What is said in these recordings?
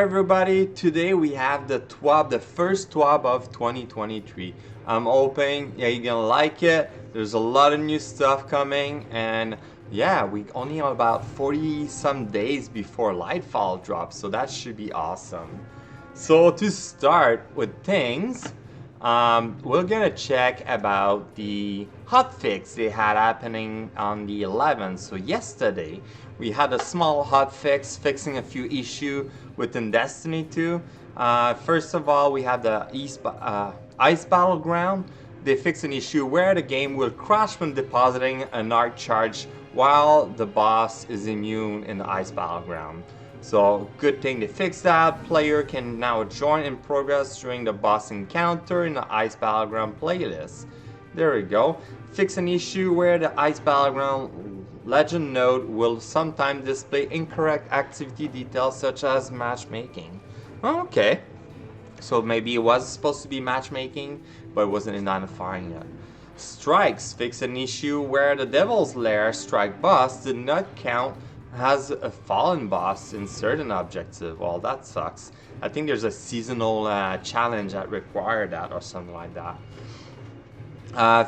everybody. Today we have the TWAB, the first TWAB of 2023. I'm hoping you're gonna like it. There's a lot of new stuff coming, and yeah, we only have about 40 some days before Lightfall drops, so that should be awesome. So to start with things, we're gonna check about the hotfix they had happening on the 11th. So yesterday we had a small hotfix fixing a few issues within Destiny 2. First of all, we have the Ice Battleground. They fixed an issue where the game will crash when depositing an arc charge while the boss is immune in the Ice Battleground. So good thing they fixed that. Player can now join in progress during the boss encounter in the Ice Battleground playlist. There we go. Fix an issue where the Ice Battleground legend node will sometimes display incorrect activity details such as matchmaking. Okay. So maybe it was supposed to be matchmaking, but it wasn't identifying it. Strikes fix an issue where the Devil's Lair strike boss did not count as a fallen boss in certain objective. Well, that sucks. I think there's a seasonal challenge that required that or something like that.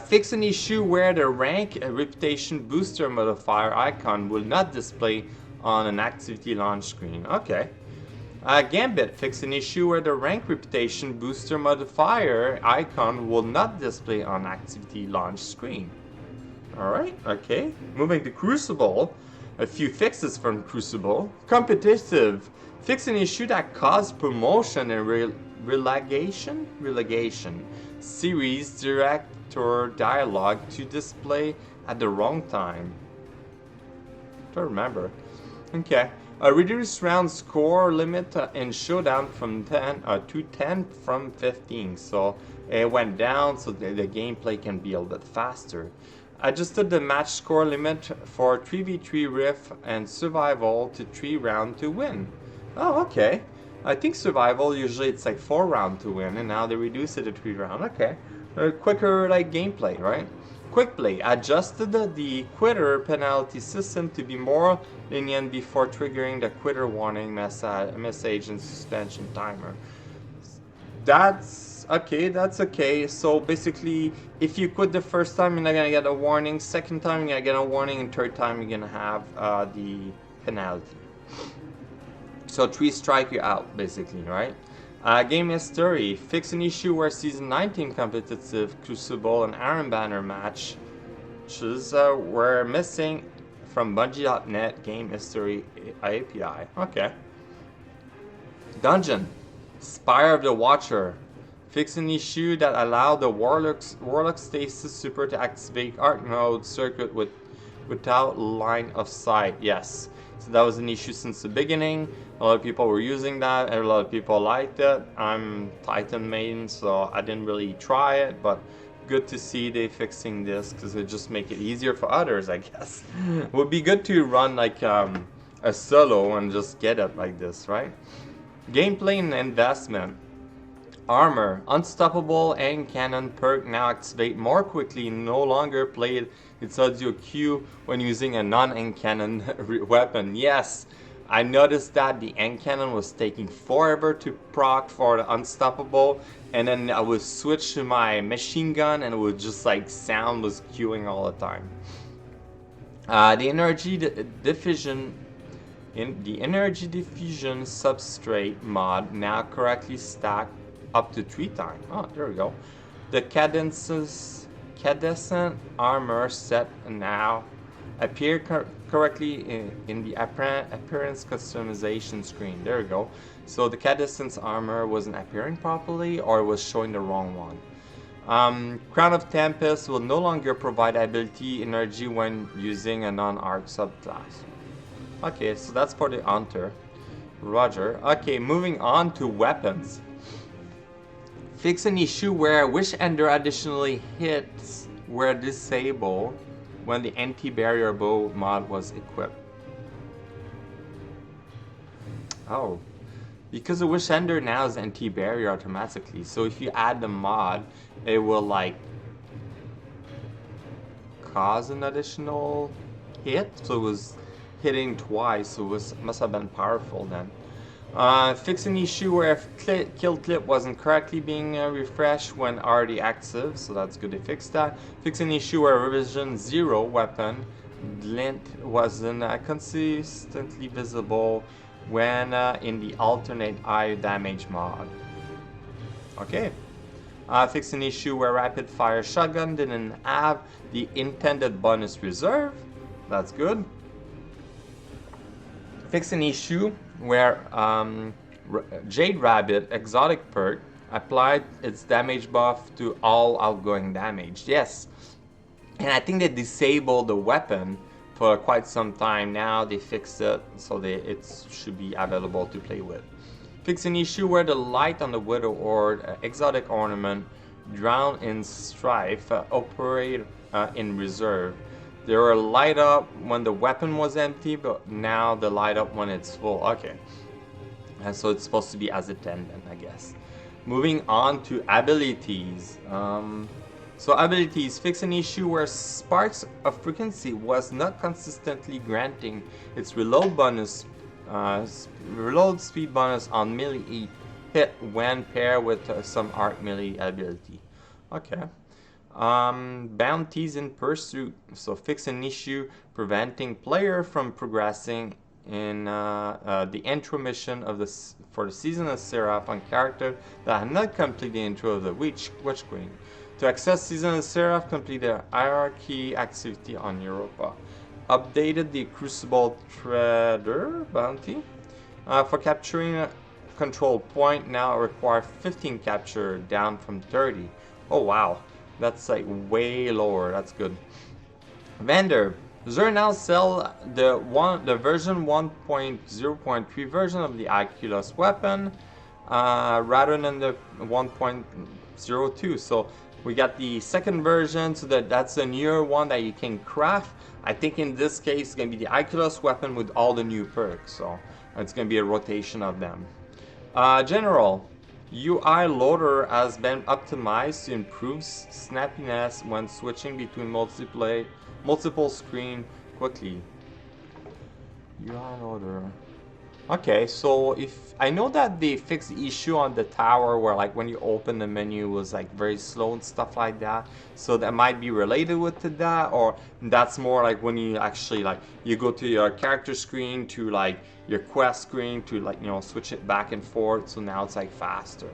Fix an issue where the rank reputation booster modifier icon will not display on an activity launch screen. Okay. Gambit fix an issue where the rank reputation booster modifier icon will not display on activity launch screen. Alright, okay. Moving to Crucible. A few fixes from Crucible. Competitive fix an issue that caused promotion and relegation series director dialogue to display at the wrong time. Don't remember. Okay. A reduced round score limit in Showdown from 10 to 10 from 15. So it went down so the gameplay can be a little bit faster. Adjusted the match score limit for 3v3 Rift and Survival to 3 round to win. Oh, okay. I think Survival usually it's like 4 round to win, and now they reduce it to 3 round. Okay. Quicker like gameplay, right? Quick Play adjusted the quitter penalty system to be more lenient before triggering the quitter warning message and suspension timer. That's okay. So basically, if you quit the first time, you're not gonna get a warning. Second time, you're gonna get a warning, and third time, you're gonna have the penalty. So 3 strike you out, basically, right? Game history fix an issue where Season 19 competitive Crucible and Iron Banner matches were missing from Bungie.net game history API. Okay. Dungeon Spire of the Watcher fix an issue that allowed the Warlock Stasis Super to activate Arc Node circuit without line of sight. Yes. So that was an issue since the beginning. A lot of people were using that, and a lot of people liked it. I'm Titan main, so I didn't really try it, but good to see they fixing this because it just make it easier for others, I guess. Would be good to run like a solo and just get it like this, right? Gameplay and investment. Armor, Unstoppable and Cannon perk now activate more quickly, no longer played its audio cue when using a non-end-cannon weapon. Yes, I noticed that the end cannon was taking forever to proc for the Unstoppable, and then I would switch to my machine gun and it would just like sound was queuing all the time. The energy diffusion substrate mod now correctly stacked up to 3 times. Oh, there we go. The cadescent armor set now appear correctly in the appearance customization screen. There we go. So the cadescent armor wasn't appearing properly, or it was showing the wrong one. Crown of Tempest will no longer provide ability energy when using a non-arc subclass. Okay, so that's for the Hunter. Roger. Okay, moving on to weapons. Fix an issue where Wish Ender additionally hits were disabled when the anti-barrier bow mod was equipped. Oh, because the Wish Ender now is anti-barrier automatically. So if you add the mod, it will like cause an additional hit. So it was hitting twice, so it must have been powerful then. Fix an issue where kill clip wasn't correctly being refreshed when already active, so that's good to fix that. Fix an issue where revision 0 weapon glint wasn't consistently visible when in the alternate eye damage mod. Okay. Fix an issue where rapid fire shotgun didn't have the intended bonus reserve. That's good. Fix an issue where Jade Rabbit exotic perk applied its damage buff to all outgoing damage. Yes, and I think they disabled the weapon for quite some time now. They fixed it, so it should be available to play with. Fix an issue where the light on the Widow Horde exotic ornament drown in strife operate in reserve. They were light up when the weapon was empty, but now they light up when it's full. Okay. And so it's supposed to be as intended, I guess. Moving on to abilities. So abilities, fix an issue where Sparks of Frequency was not consistently granting its reload bonus, reload speed bonus on melee hit when paired with some arc melee ability. Okay. Bounties in pursuit. So fix an issue preventing player from progressing in the intro mission of for the Season of Seraph on character that had not completed the intro of the Witch Queen. To access Season of Seraph, complete the hierarchy activity on Europa. Updated the Crucible Trader bounty. For capturing a control point, now require 15 capture, down from 30. Oh wow. That's like way lower. That's good. Vendor. Zer now sell the version 1.0.3 version of the Oculus weapon rather than the 1.02. So we got the second version, so that's a newer one that you can craft. I think in this case it's gonna be the Oculus weapon with all the new perks. So it's gonna be a rotation of them. General. UI loader has been optimized to improve snappiness when switching between multiple screen quickly. UI loader. Okay, so if I know that they fixed the issue on the tower where like when you open the menu was like very slow and stuff like that. So that might be related with to that, or that's more like when you actually like you go to your character screen to like your quest screen to like, you know, switch it back and forth. So now it's like faster.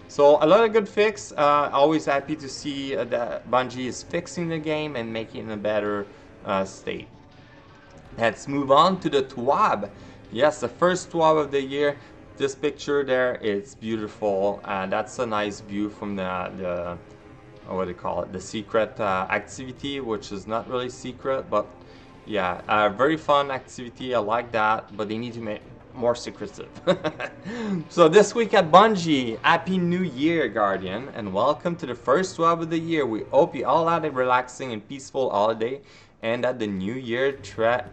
So a lot of good fix. Always happy to see that Bungie is fixing the game and making it in a better state. Let's move on to the TWAB. Yes, the first TWAB of the year. This picture there, it's beautiful. That's a nice view from the what do you call it? The secret activity, which is not really secret, but yeah, very fun activity. I like that, but they need to make more secretive. So this week at Bungie, Happy New Year, Guardian, and welcome to the first TWAB of the year. We hope you all had a relaxing and peaceful holiday, and that the new year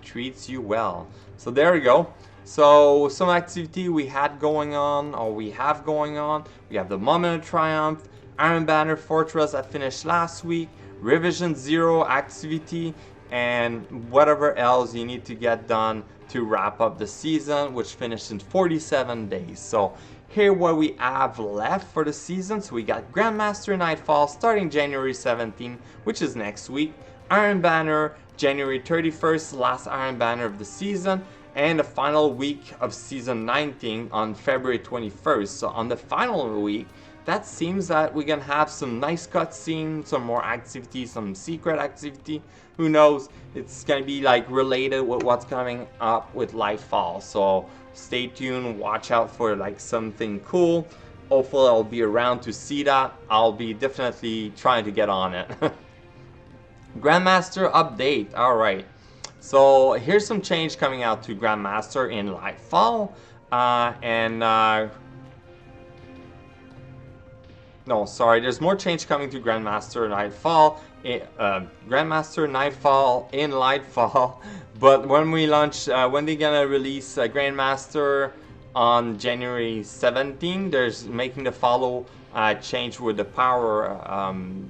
treats you well. So there we go. So some activity we had going on, or we have going on. We have the Moment of Triumph, Iron Banner Fortress that finished last week, Revision 0 activity, and whatever else you need to get done to wrap up the season, which finished in 47 days. So here what we have left for the season. So we got Grandmaster Nightfall starting January 17, which is next week. Iron Banner January 31st, last Iron Banner of the season, and the final week of season 19 on February 21st. So on the final week, that seems that we're gonna have some nice cutscenes, some more activity, some secret activity. Who knows? It's gonna be like related with what's coming up with Lightfall. So stay tuned, watch out for like something cool. Hopefully I'll be around to see that. I'll be definitely trying to get on it. Grandmaster update. Alright. So here's some change coming out to Grandmaster in Lightfall. No, sorry, there's more change coming to Grandmaster Nightfall. Grandmaster Nightfall in Lightfall. But when we launch, when they're gonna release Grandmaster on January 17, there's making the follow change with the power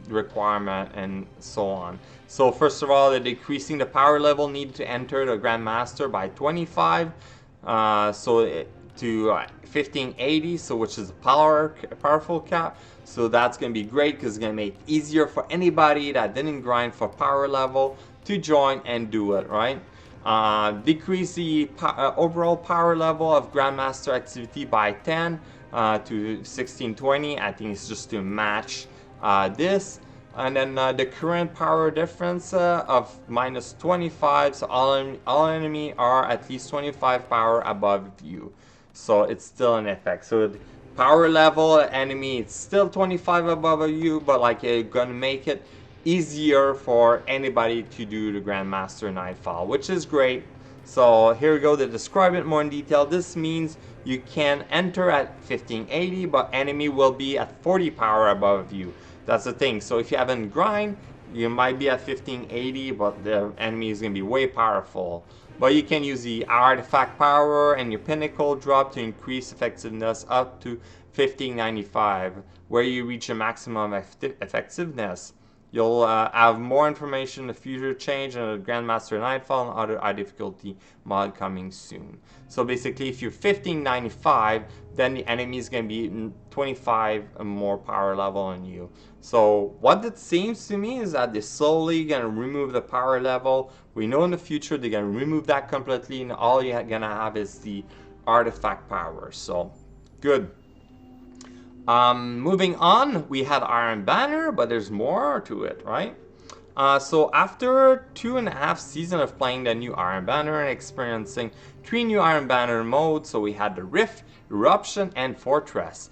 requirement and so on. So first of all, they're decreasing the power level needed to enter the Grandmaster by 25. to 1580, so which is a powerful cap. So that's going to be great because it's going to make it easier for anybody that didn't grind for power level to join and do it, right? Decrease the overall power level of Grandmaster activity by 10 to 1620. I think it's just to match this. And then the current power difference of minus 25, so all enemy are at least 25 power above you. So it's still in effect. So the power level enemy, it's still 25 above you, but like you're gonna make it easier for anybody to do the Grandmaster Nightfall, which is great. So here we go to describe it more in detail. This means you can enter at 1580, but enemy will be at 40 power above you. That's the thing. So if you haven't grind, you might be at 1580, but the enemy is going to be way powerful. But you can use the artifact power and your pinnacle drop to increase effectiveness up to 1595, where you reach a maximum effectiveness. You'll have more information in the future change and the Grandmaster Nightfall and other high difficulty mod coming soon. So basically, if you're 1595, then the enemy is going to be 25 more power level on you. So what it seems to me is that they're slowly going to remove the power level. We know in the future they're going to remove that completely, and all you're going to have is the artifact power. So good. Moving on, we had Iron Banner, but there's more to it, right? So after 2.5 seasons of playing the new Iron Banner and experiencing 3 new Iron Banner modes, so we had the Rift, Eruption, and Fortress.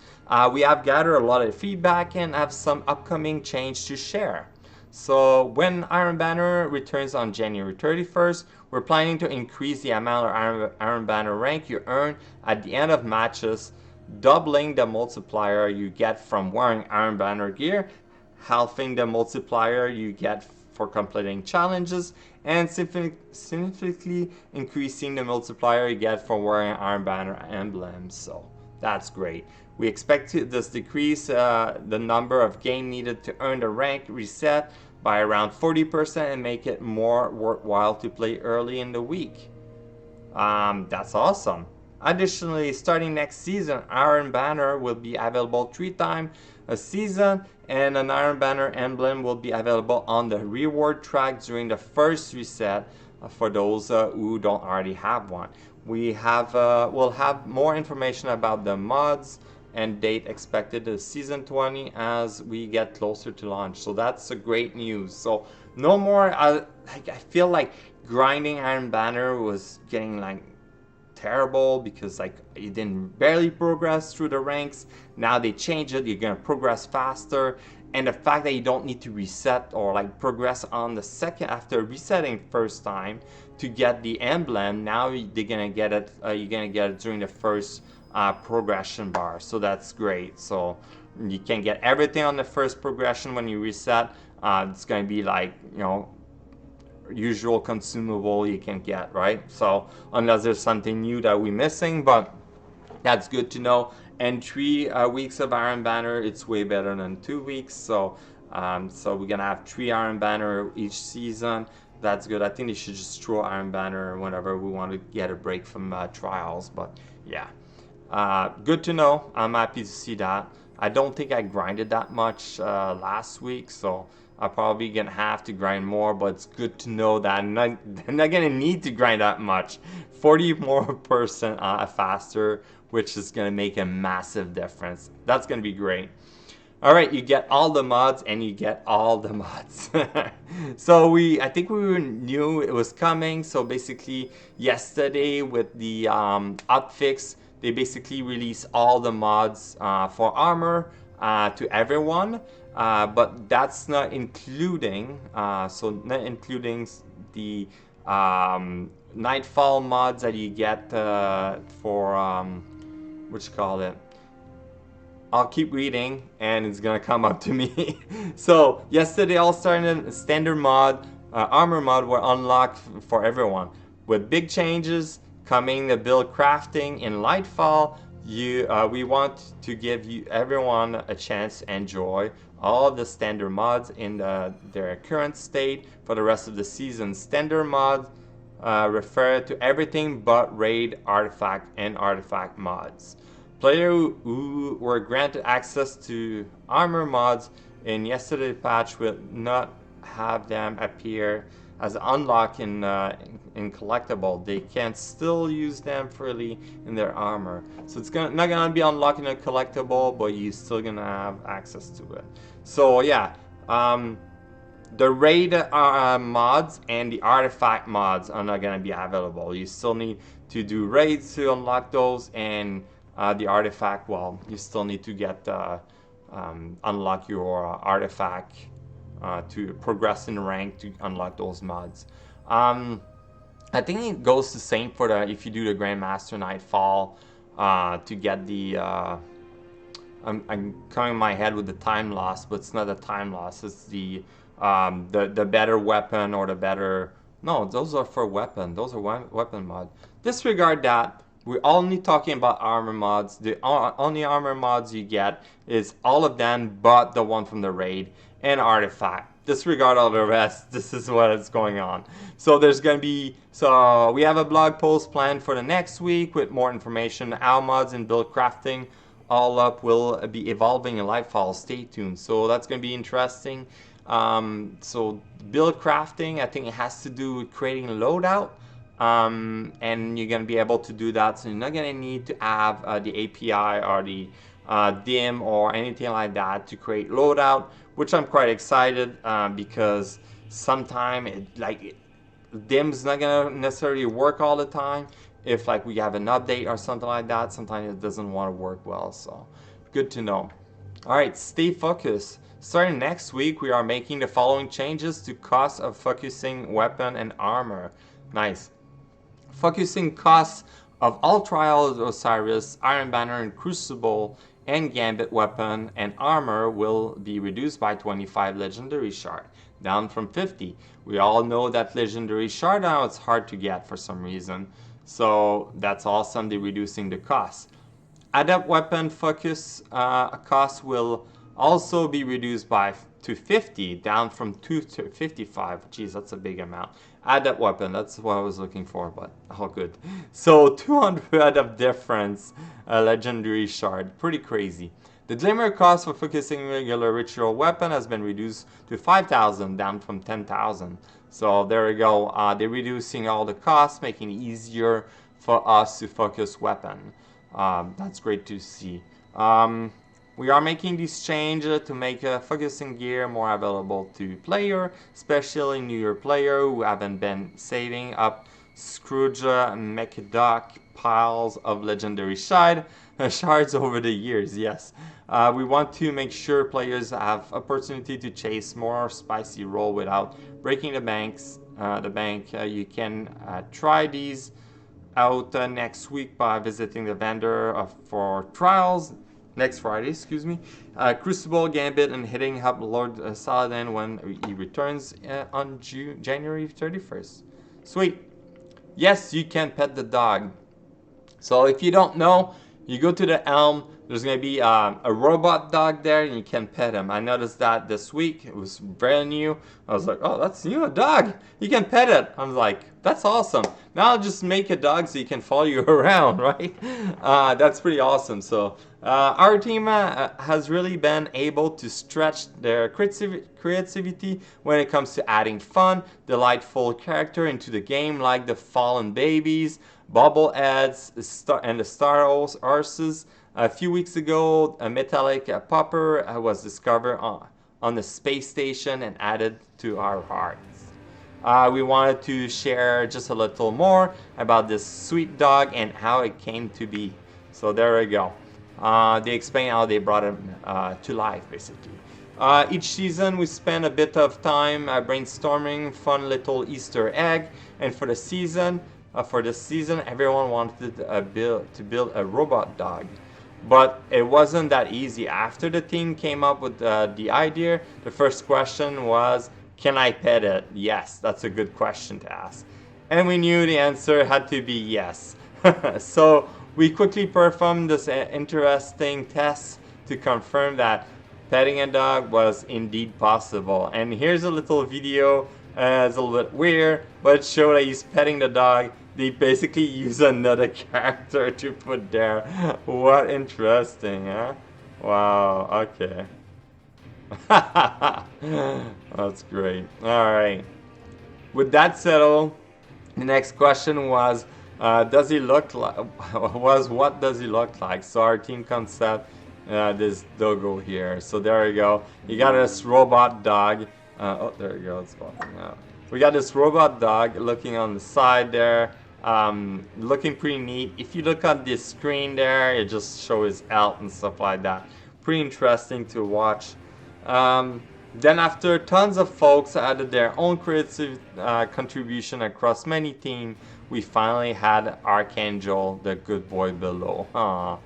We have gathered a lot of feedback and have some upcoming change to share. So when Iron Banner returns on January 31st, we're planning to increase the amount of Iron Banner rank you earn at the end of matches, doubling the multiplier you get from wearing Iron Banner gear, halving the multiplier you get for completing challenges, and significantly increasing the multiplier you get for wearing Iron Banner emblems. So that's great. We expect this decrease the number of game needed to earn the rank reset by around 40% and make it more worthwhile to play early in the week. That's awesome. Additionally, starting next season, Iron Banner will be available 3 times a season, and an Iron Banner emblem will be available on the reward track during the first reset for those who don't already have one. We'll have more information about the mods and date expected to season 20 as we get closer to launch. So that's a great news. So no more. I feel like grinding Iron Banner was getting like terrible because like you didn't barely progress through the ranks. Now they change it, you're gonna progress faster, and the fact that you don't need to reset or like progress on the second after resetting first time to get the emblem, now they're gonna get it, you're gonna get it during the first progression bar. So that's great. So you can get everything on the first progression when you reset. It's gonna be like, you know, usual consumable you can get, right? So unless there's something new that we're missing, but that's good to know. And 3 weeks of Iron Banner, it's way better than 2 weeks. So so we're gonna have 3 Iron Banner each season. That's good. I think they should just throw Iron Banner whenever we want to get a break from trials. But yeah, good to know. I'm happy to see that. I don't think I grinded that much last week, so I'm probably gonna have to grind more, but it's good to know that I'm not gonna need to grind that much. 40 more percent faster, which is gonna make a massive difference. That's gonna be great. All right, you get all the mods and you get all the mods. So I think we knew it was coming. So basically yesterday with the hotfix, they basically released all the mods for armor to everyone. But that's not including, so not including the Nightfall mods that you get for, what you call it? I'll keep reading and it's gonna come up to me. So yesterday all started standard mod, armor mod were unlocked for everyone. With big changes coming the build crafting in Lightfall, we want to give everyone a chance to enjoy all of the standard mods in their current state for the rest of the season. Standard mods refer to everything but raid, artifact, and artifact mods. Players who were granted access to armor mods in yesterday's patch will not have them appear as unlock in collectible. They can still use them freely in their armor. So it's not gonna be unlocking a collectible, but you're still gonna have access to it. So yeah, the raid mods and the artifact mods are not gonna be available. You still need to do raids to unlock those, and the artifact, well, you still need to get unlock your artifact to progress in rank to unlock those mods. I think it goes the same for the if you do the Grandmaster Nightfall to get the I'm coming in my head with the time loss, but it's not a time loss. It's the better weapon or the better. No, those are for weapon. Those are weapon mod. Disregard that. We're only talking about armor mods. The only armor mods you get is all of them but the one from the raid and artifact. Disregard all the rest. This is what is going on. So there's going to be, so we have a blog post planned for the next week with more information. Our mods and build crafting all up will be evolving in Lightfall. Stay tuned. So that's going to be interesting. So build crafting, I think it has to do with creating a loadout. And you're going to be able to do that, so you're not going to need to have the API or the DIM or anything like that to create loadout, which I'm quite excited because sometimes DIM's not going to necessarily work all the time. If like we have an update or something like that, sometimes it doesn't want to work well, so good to know. All right, stay focused. Starting next week, we are making the following changes to cost of focusing weapon and armor. Nice. Focusing costs of all Trials of Osiris, Iron Banner, and Crucible, and Gambit weapon and armor will be reduced by 25 legendary shard, down from 50. We all know that legendary shard now it's hard to get for some reason, so that's awesome. They're reducing the cost. Adept weapon focus cost will also be reduced to 50, down from 2 to 55. Geez, that's a big amount. Adept weapon, that's what I was looking for, but all good. So 200 of difference, legendary shard, pretty crazy. The glimmer cost for focusing regular ritual weapon has been reduced to 5,000, down from 10,000. So there we go. They're reducing all the costs, making it easier for us to focus weapon. That's great to see. We are making this change to make focusing gear more available to player, especially newer player who haven't been saving up Scrooge McDuck piles of legendary shards over the years. Yes, we want to make sure players have opportunity to chase more spicy roll without breaking the bank. You can try these out next week by visiting the vendor for trials. Next Friday, excuse me. Crucible, Gambit, and hitting up Lord Saladin when he returns on January 31st. Sweet. Yes, you can pet the dog. So if you don't know, you go to the Elm. There's going to be a robot dog there, and you can pet him. I noticed that this week. It was brand new. I was like, oh, that's a dog. You can pet it. I was like, that's awesome. Now I'll just make a dog so you can follow you around, right? That's pretty awesome. So our team has really been able to stretch their creativity when it comes to adding fun, delightful character into the game, like the Fallen Babies, Bobbleheads, and the Star Horses. A few weeks ago, a metallic popper was discovered on the space station and added to our hearts. We wanted to share just a little more about this sweet dog and how it came to be. So there we go. They explain how they brought him to life, basically. Each season, we spend a bit of time brainstorming fun little Easter egg. And for this season, everyone wanted to build a robot dog. But it wasn't that easy. After the team came up with the idea, the first question was, can I pet it? Yes, that's a good question to ask. And we knew the answer had to be yes. So we quickly performed this interesting test to confirm that petting a dog was indeed possible. And here's a little video It's a little bit weird, but it showed that he's petting the dog. They basically use another character to put there. What interesting, huh? Wow, okay. That's great. Alright. With that settled, the next question was, does he look like, what does he look like? So our team concept, this doggo here. So there we go. You got this robot dog. Oh, there we go. It's walking out. We got this robot dog looking on the side there. Looking pretty neat. If you look on this screen there, it just shows his health and stuff like that. Pretty interesting to watch. Then after tons of folks added their own creative contribution across many teams, we finally had Archangel, the good boy below.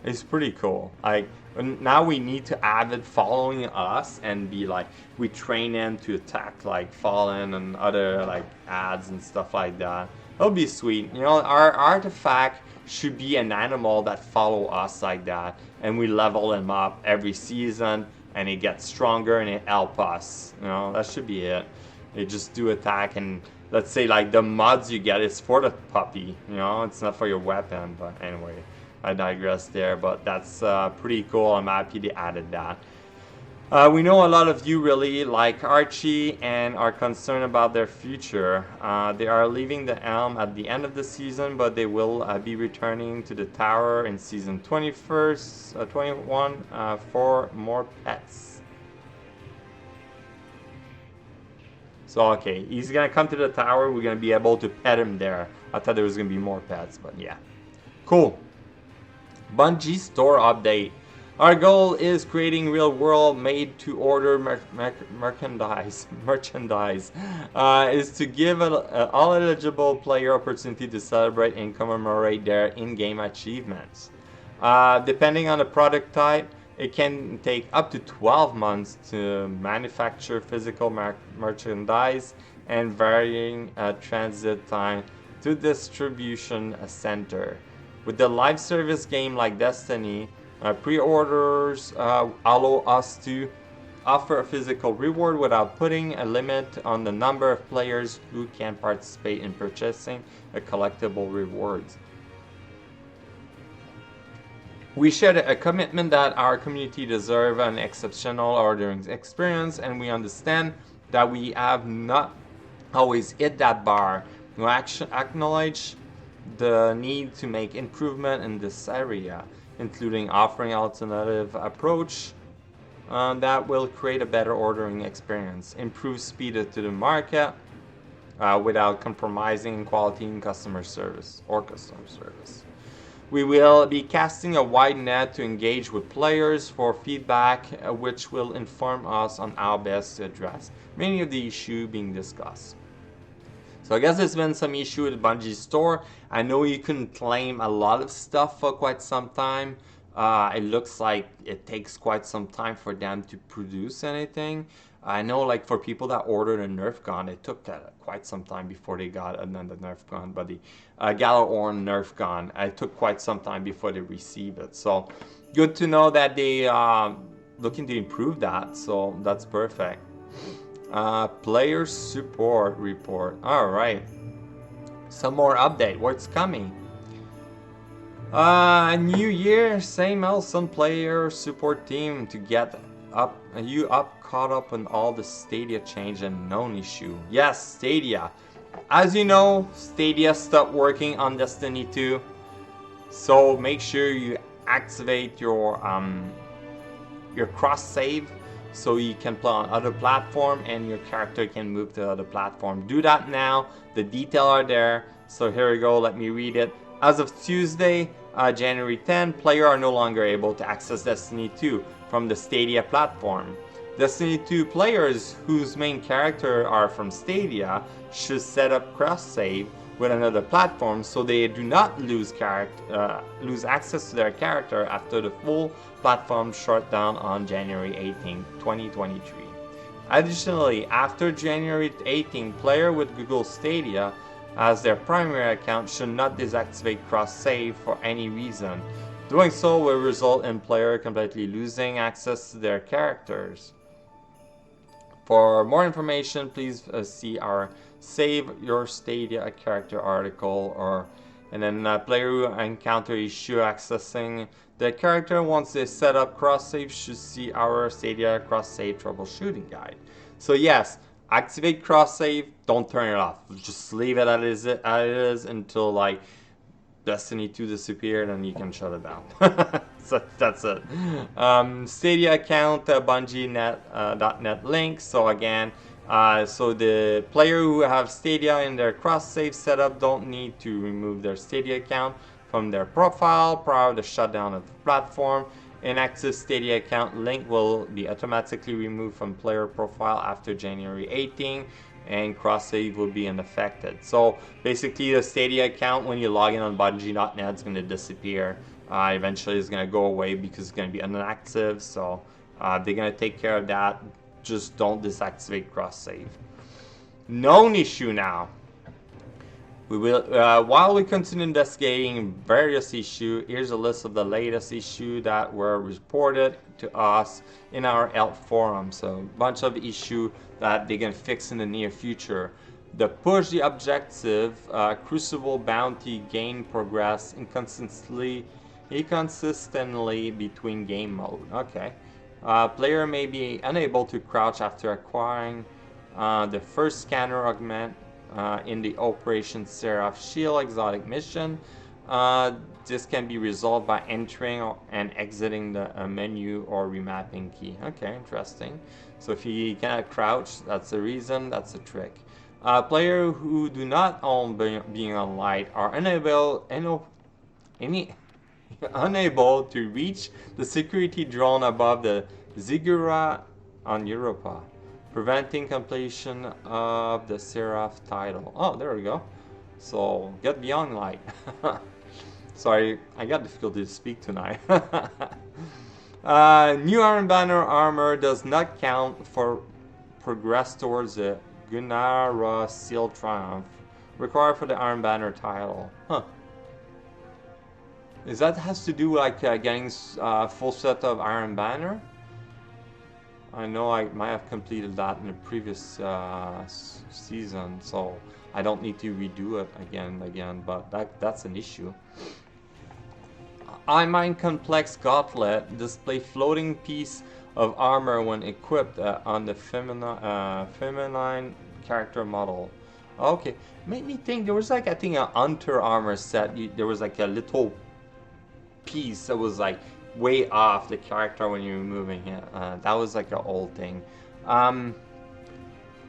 It's pretty cool. Like, now we need to have it following us and be like, we train him to attack like Fallen and other like ads and stuff like that. That'll be sweet. You know, our artifact should be an animal that follow us like that, and we level him up every season, and it gets stronger and it help us. You know, that should be it. They just do attack, and let's say like the mods you get is for the puppy. You know, it's not for your weapon. But anyway, I digress there. But that's pretty cool. I'm happy they added that. We know a lot of you really like Archie and are concerned about their future. They are leaving the Elm at the end of the season, but they will be returning to the tower in season 21 for more pets. So okay, he's gonna come to the tower. We're gonna be able to pet him there. I thought there was gonna be more pets, but yeah. Cool. Bungie store update. Our goal is creating real-world made-to-order merchandise. Is to give all eligible player opportunity to celebrate and commemorate their in-game achievements. Depending on the product type, it can take up to 12 months to manufacture physical merchandise and varying transit time to distribution center. With the live service game like Destiny, pre-orders allow us to offer a physical reward without putting a limit on the number of players who can participate in purchasing a collectible rewards. We share a commitment that our community deserves an exceptional ordering experience, and we understand that we have not always hit that bar. We acknowledge the need to make improvement in this area, including offering alternative approach that will create a better ordering experience, improve speed to the market without compromising quality in customer service. We will be casting a wide net to engage with players for feedback, which will inform us on how best to address many of the issues being discussed. So I guess there's been some issue with Bungie store. I know you can claim a lot of stuff for quite some time. It looks like it takes quite some time for them to produce anything. I know, like, for people that ordered a Nerf gun, it took quite some time before they got another Nerf gun. But the Gjallarhorn Nerf gun, it took quite some time before they received it. So good to know that they looking to improve that. So that's perfect. Player support report. All right. Some more update. What's coming? New year, same Elson player support team to get caught up on all the Stadia change and known issue. Yes, Stadia. As you know, Stadia stopped working on Destiny 2. So make sure you activate your cross save so you can play on other platform and your character can move to other platform. Do that now. The details are there. So here we go. Let me read it. As of Tuesday, January 10, players are no longer able to access Destiny 2 from the Stadia platform. Destiny 2 players whose main character are from Stadia should set up cross-save with another platform so they do not lose access to their character after the full platform shut down on January 18, 2023. Additionally, after January 18, players with Google Stadia as their primary account should not deactivate cross-save for any reason. Doing so will result in players completely losing access to their characters. For more information, please see our Save Your Stadia Character article, or and then player who encounter issue accessing the character once they set up cross-save should see our Stadia cross-save troubleshooting guide. So yes, activate cross-save, don't turn it off. Just leave it as it is until like Destiny 2 disappeared and you can shut it down. So that's it. Stadia account, Bungie.net link. So again, so the player who have Stadia in their cross-save setup don't need to remove their Stadia account from their profile prior to shutdown of the platform. Inactive Stadia account link will be automatically removed from player profile after January 18, and cross-save will be unaffected. So basically the Stadia account, when you log in on Bungie.net, is going to disappear. Eventually it's going to go away because it's going to be inactive. So they're going to take care of that. Just don't deactivate cross-save. Known issue now. We will, while we continue investigating various issues, here's a list of the latest issues that were reported to us in our help forum. So a bunch of issues that they're going to fix in the near future. The push the objective, Crucible bounty gain progress inconsistently between game mode. Okay. Player may be unable to crouch after acquiring the first scanner augment in the Operation Seraph Shield exotic mission. This can be resolved by entering and exiting the menu or remapping key. Okay, interesting. So if you cannot crouch, that's the reason, that's a trick. Players who do not own being on light are unable to reach the security drone above the Ziggurat on Europa, preventing completion of the Seraph title. Oh, there we go. So get beyond light. Sorry, I got difficulty to speak tonight. New Iron Banner armor does not count for progress towards the Gunara Seal Triumph required for the Iron Banner title. Huh. Is that has to do like getting full set of Iron Banner? I know I might have completed that in the previous season, so I don't need to redo it again, but that's an issue. I-Mine Complex Gauntlet display floating piece of armor when equipped on the feminine character model. Okay, made me think there was like, I think, a hunter armor set. There was like a little piece that was like way off the character when you're moving it. That was like an old thing.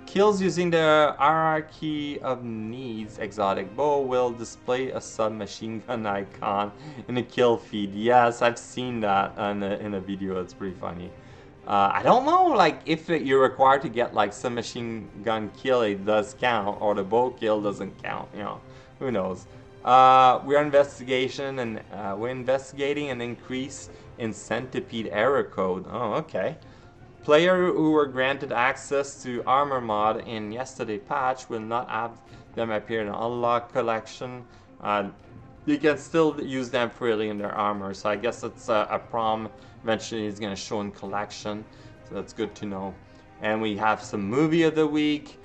Kills using the hierarchy of needs exotic bow will display a submachine gun icon in the kill feed. Yes, I've seen that in a video. It's pretty funny. I don't know, like, if you're required to get like submachine gun kill, it does count, or the bow kill doesn't count. You know, who knows? We're investigating an increase in centipede error code. Oh, okay. Players who were granted access to armor mod in yesterday patch will not have them appear in unlock collection. You can still use them freely in their armor, so I guess it's a prom eventually is going to show in collection, so that's good to know. And we have some movie of the week.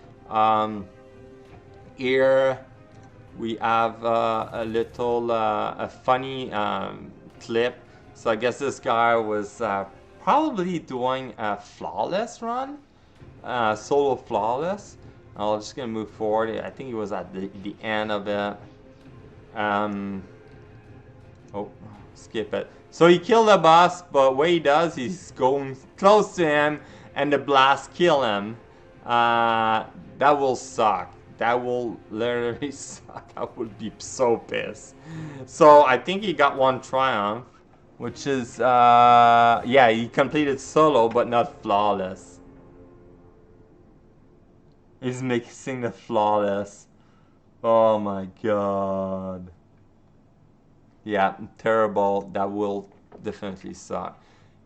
Here we have a little a funny clip. So I guess this guy was probably doing a flawless run, solo flawless. I'm just gonna move forward. I think he was at the end of it. Oh, skip it. So he killed the boss, but what he does, he's going close to him, and the blast kill him. That will suck. That will literally suck. I would be so pissed. So I think he got one triumph, which is, yeah, he completed solo, but not flawless. He's mixing the flawless. Oh my god. Yeah, terrible. That will definitely suck.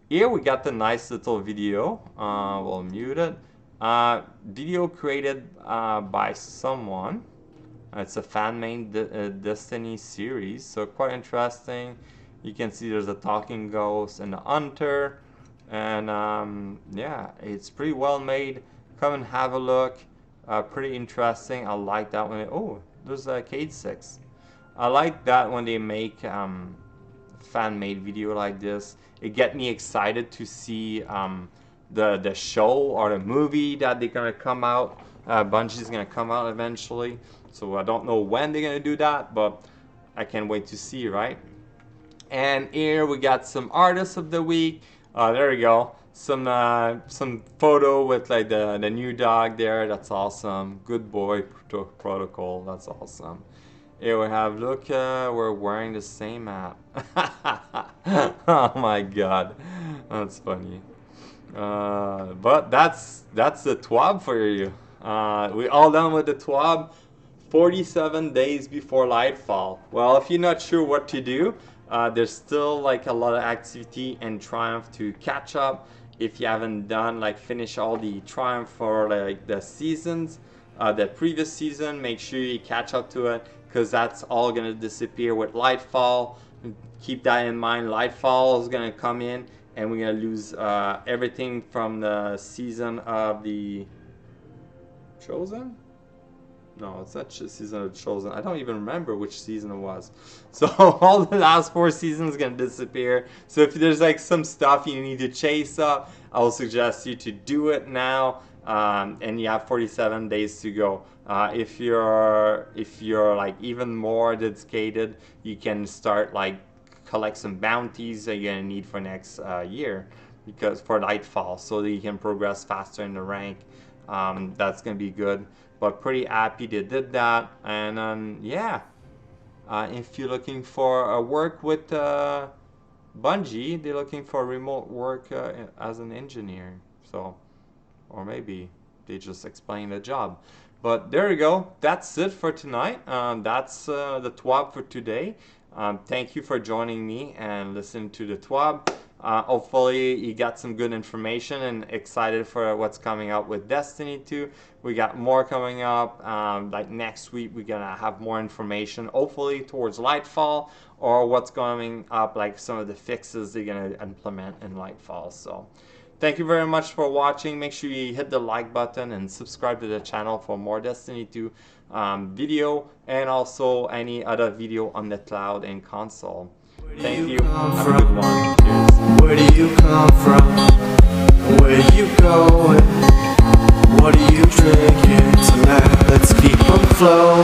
Here we got the nice little video. We'll mute it. Video created by someone. It's a fan-made Destiny series, so quite interesting. You can see there's a talking ghost and a hunter, and yeah, it's pretty well made. come and have a look. Pretty interesting. I like that one. Oh, there's a Cade 6. I like that when they make fan-made video like this. It gets me excited to see the show or the movie that they're gonna come out. Bungie's gonna come out eventually. So I don't know when they're gonna do that, but I can't wait to see, right? And here we got some artists of the week. There we go. Some photo with like the new dog there. That's awesome. Good boy protocol. That's awesome. Here we have, look, we're wearing the same app. Oh my god, that's funny. But that's the TWAB for you. We all done with the TWAB. 47 days before Lightfall. Well, if you're not sure what to do, there's still like a lot of activity and Triumph to catch up. If you haven't done, like, finish all the Triumph for like the seasons, the previous season, make sure you catch up to it, because that's all gonna disappear with Lightfall. Keep that in mind. Lightfall is gonna come in and we're gonna lose everything from the season of the Chosen. No, it's not just season of Chosen. I don't even remember which season it was. So all the last 4 seasons gonna disappear. So if there's like some stuff you need to chase up, I will suggest you to do it now. And you have 47 days to go. If you're like even more dedicated, you can start like collect some bounties that you're gonna need for next year, because for Lightfall, so that you can progress faster in the rank. That's gonna be good. But pretty happy they did that. And yeah, if you're looking for work with Bungie, they're looking for remote work as an engineer. So, or maybe they just explain the job. But there you go. That's it for tonight. That's the TWAB for today. Thank you for joining me and listening to the TWAB. Hopefully you got some good information and excited for what's coming up with Destiny 2. We got more coming up. Like next week we're gonna have more information, hopefully towards Lightfall, or what's coming up, like some of the fixes they're gonna implement in Lightfall. So thank you very much for watching. Make sure you hit the like button and subscribe to the channel for more Destiny 2 video, and also any other video on the cloud and console. Thank you. Have a good one. Cheers. Where do you come from? Where do you going? What are you drinking tonight? Let's keep 'em flowing.